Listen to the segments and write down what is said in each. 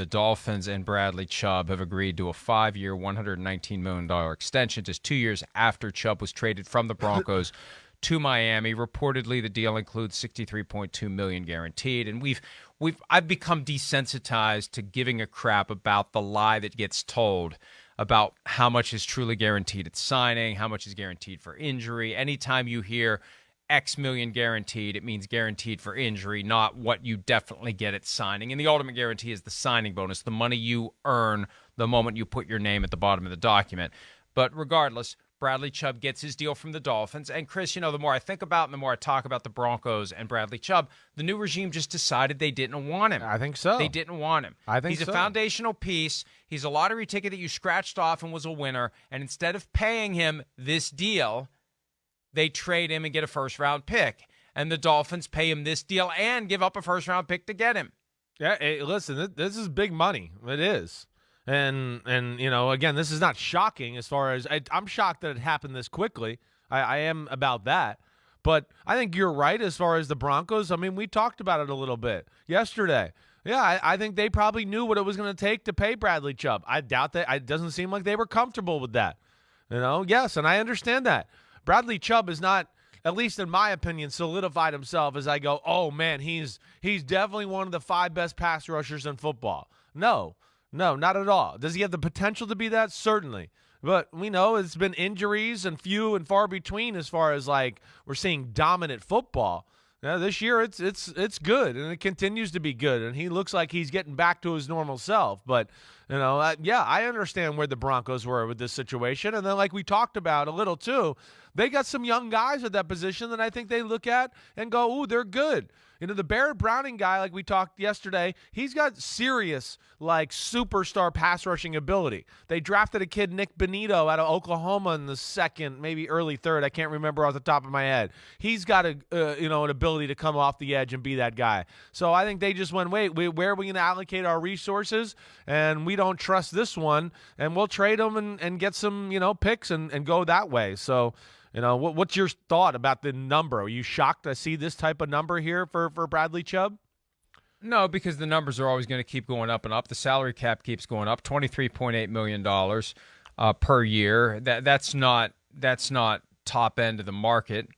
The Dolphins and Bradley Chubb have agreed to a 5-year, $119 million extension just 2 years after Chubb was traded from the Broncos to Miami. Reportedly, the deal includes $63.2 million guaranteed, and I've become desensitized to giving a crap about the lie that gets told about how much is truly guaranteed at signing, how much is guaranteed for injury. Anytime you hear X million guaranteed, it means guaranteed for injury, not what you definitely get at signing. And the ultimate guarantee is the signing bonus, the money you earn the moment you put your name at the bottom of the document. But regardless, Bradley Chubb gets his deal from the Dolphins. And Chris, the more I think about and the more I talk about the Broncos and Bradley Chubb, the new regime just decided they didn't want him. I think so. They didn't want him. I think He's so. a foundational piece. He's a lottery ticket that you scratched off and was a winner. And instead of paying him this deal, they trade him and get a first-round pick. And the Dolphins pay him this deal and give up a first-round pick to get him. Yeah, hey, listen, this is big money. It is. And again, this is not shocking as far as I'm shocked that it happened this quickly. I am about that. But I think you're right as far as the Broncos. I mean, we talked about it a little bit yesterday. Yeah, I think they probably knew what it was going to take to pay Bradley Chubb. I doubt that. It doesn't seem like they were comfortable with that. Yes, and I understand that. Bradley Chubb is not, at least in my opinion, solidified himself as I go, oh, man, he's definitely one of the 5 best pass rushers in football. No, not at all. Does he have the potential to be that? Certainly. But we know it's been injuries and few and far between as far as, we're seeing dominant football. Now, this year it's good, and it continues to be good, and he looks like he's getting back to his normal self. But, I understand where the Broncos were with this situation. And then, like we talked about a little too, they got some young guys at that position that I think they look at and go, ooh, they're good. The Barrett Browning guy, like we talked yesterday, he's got serious, superstar pass rushing ability. They drafted a kid, Nick Benito, out of Oklahoma in the second, maybe early third. I can't remember off the top of my head. He's got an ability to come off the edge and be that guy. So I think they just went, wait, where are we going to allocate our resources? And we don't trust this one, and we'll trade them and get some, picks and go that way. So, what's your thought about the number? Are you shocked to see this type of number here for Bradley Chubb? No, because the numbers are always going to keep going up and up. The salary cap keeps going up, $23.8 million per year. That's not top end of the market.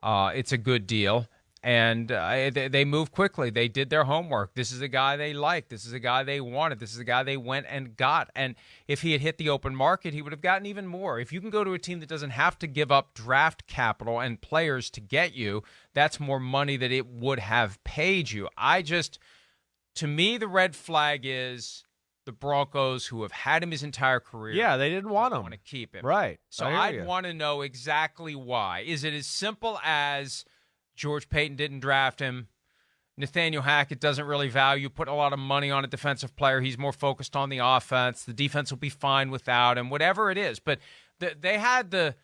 It's a good deal. And they move quickly. They did their homework. This is a guy they liked. This is a guy they wanted. This is a guy they went and got. And if he had hit the open market, he would have gotten even more. If you can go to a team that doesn't have to give up draft capital and players to get you, that's more money that it would have paid you. To me, the red flag is the Broncos, who have had him his entire career. Yeah, they didn't want him. Want to keep him. Right. So I'd want to know exactly why. Is it as simple as George Payton didn't draft him? Nathaniel Hackett doesn't really value putting a lot of money on a defensive player. He's more focused on the offense. The defense will be fine without him, whatever it is. But they had the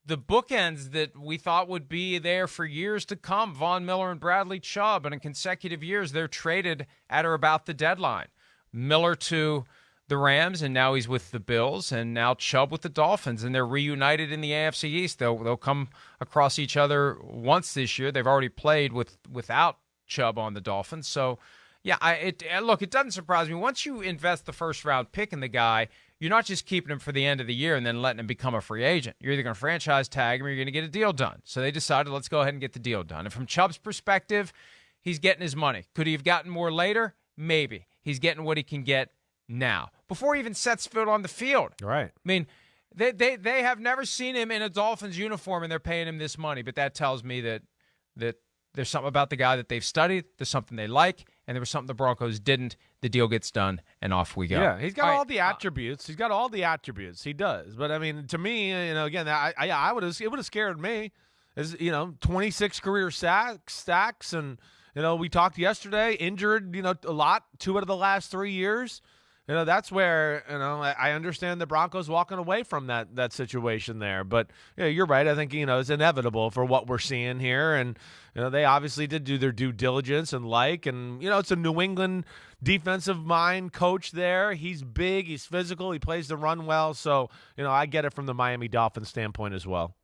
bookends that we thought would be there for years to come, Von Miller and Bradley Chubb. And in consecutive years, they're traded at or about the deadline. Miller to the Rams, and now he's with the Bills, and now Chubb with the Dolphins, and they're reunited in the AFC East. They'll come across each other once this year. They've already played without Chubb on the Dolphins. So, yeah, it doesn't surprise me. Once you invest the first-round pick in the guy, you're not just keeping him for the end of the year and then letting him become a free agent. You're either going to franchise tag him or you're going to get a deal done. So they decided, let's go ahead and get the deal done. And from Chubb's perspective, he's getting his money. Could he have gotten more later? Maybe. He's getting what he can get now, before he even sets foot on the field. Right. I mean, they have never seen him in a Dolphins uniform, and they're paying him this money. But that tells me that there's something about the guy that they've studied. There's something they like, and there was something the Broncos didn't. The deal gets done, and off we go. Yeah, he's got all the attributes. He's got all the attributes. He does. But I mean, to me, again, it would have scared me. As 26 career stacks, and we talked yesterday, injured, a lot, 2 out of the last 3 years. That's where, I understand the Broncos walking away from that situation there. But, you're right. I think, it's inevitable for what we're seeing here. And, they obviously did do their due diligence and it's a New England defensive mind coach there. He's big. He's physical. He plays the run well. So, I get it from the Miami Dolphins standpoint as well.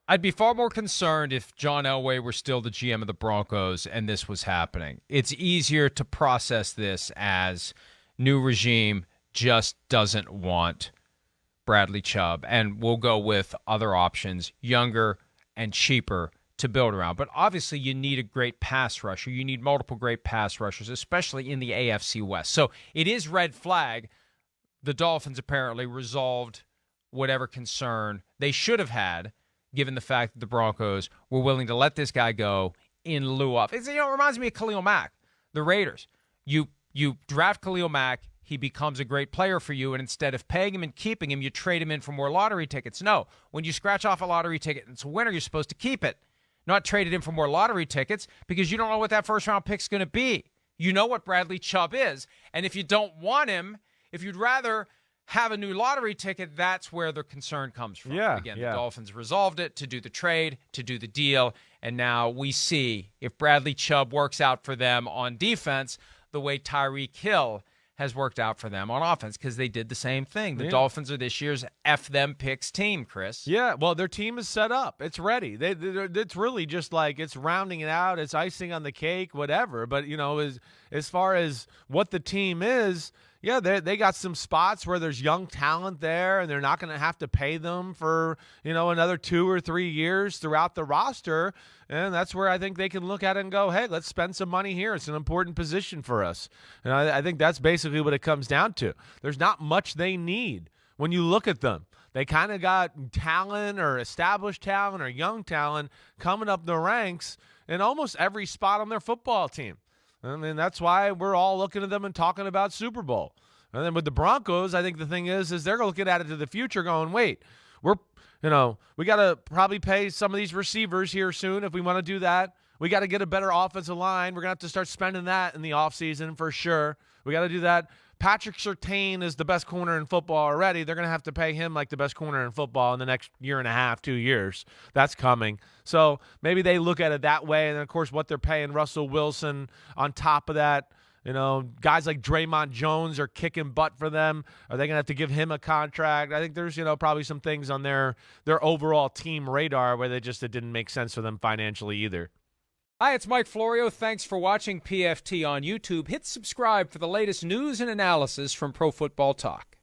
I'd be far more concerned if John Elway were still the GM of the Broncos and this was happening. It's easier to process this as new regime just doesn't want Bradley Chubb, and we'll go with other options, younger and cheaper to build around. But obviously you need a great pass rusher. You need multiple great pass rushers, especially in the AFC West. So it is red flag. The Dolphins apparently resolved whatever concern they should have had, given the fact that the Broncos were willing to let this guy go in lieu of. It reminds me of Khalil Mack, the Raiders. You draft Khalil Mack, he becomes a great player for you, and instead of paying him and keeping him, you trade him in for more lottery tickets. No, when you scratch off a lottery ticket and it's a winner, you're supposed to keep it, not trade it in for more lottery tickets, because you don't know what that first-round pick's going to be. You know what Bradley Chubb is, and if you don't want him, if you'd rather have a new lottery ticket, that's where the concern comes from. Again, the Dolphins resolved it to do the trade, to do the deal, and now we see if Bradley Chubb works out for them on defense the way Tyreek Hill has worked out for them on offense, because they did the same thing. The Dolphins are this year's F them picks team, Chris. Yeah, well, their team is set up. It's ready. It's really just like it's rounding it out. It's icing on the cake, whatever. But, as far as what the team is, yeah, they got some spots where there's young talent there, and they're not going to have to pay them for, another 2 or 3 years throughout the roster. And that's where I think they can look at it and go, hey, let's spend some money here. It's an important position for us. And I think that's basically what it comes down to. There's not much they need when you look at them. They kind of got talent or established talent or young talent coming up the ranks in almost every spot on their football team. I mean, that's why we're all looking at them and talking about Super Bowl. And then with the Broncos, I think the thing is they're looking at it to the future going, wait, we got to probably pay some of these receivers here soon if we want to do that. We got to get a better offensive line. We're going to have to start spending that in the offseason for sure. We got to do that. Patrick Surtain is the best corner in football already. They're going to have to pay him like the best corner in football in the next year and a half, 2 years. That's coming. So maybe they look at it that way. And then, of course, what they're paying Russell Wilson on top of that. Guys like Draymond Jones are kicking butt for them. Are they going to have to give him a contract? I think there's, probably some things on their overall team radar where it didn't make sense for them financially either. Hi, it's Mike Florio. Thanks for watching PFT on YouTube. Hit subscribe for the latest news and analysis from Pro Football Talk.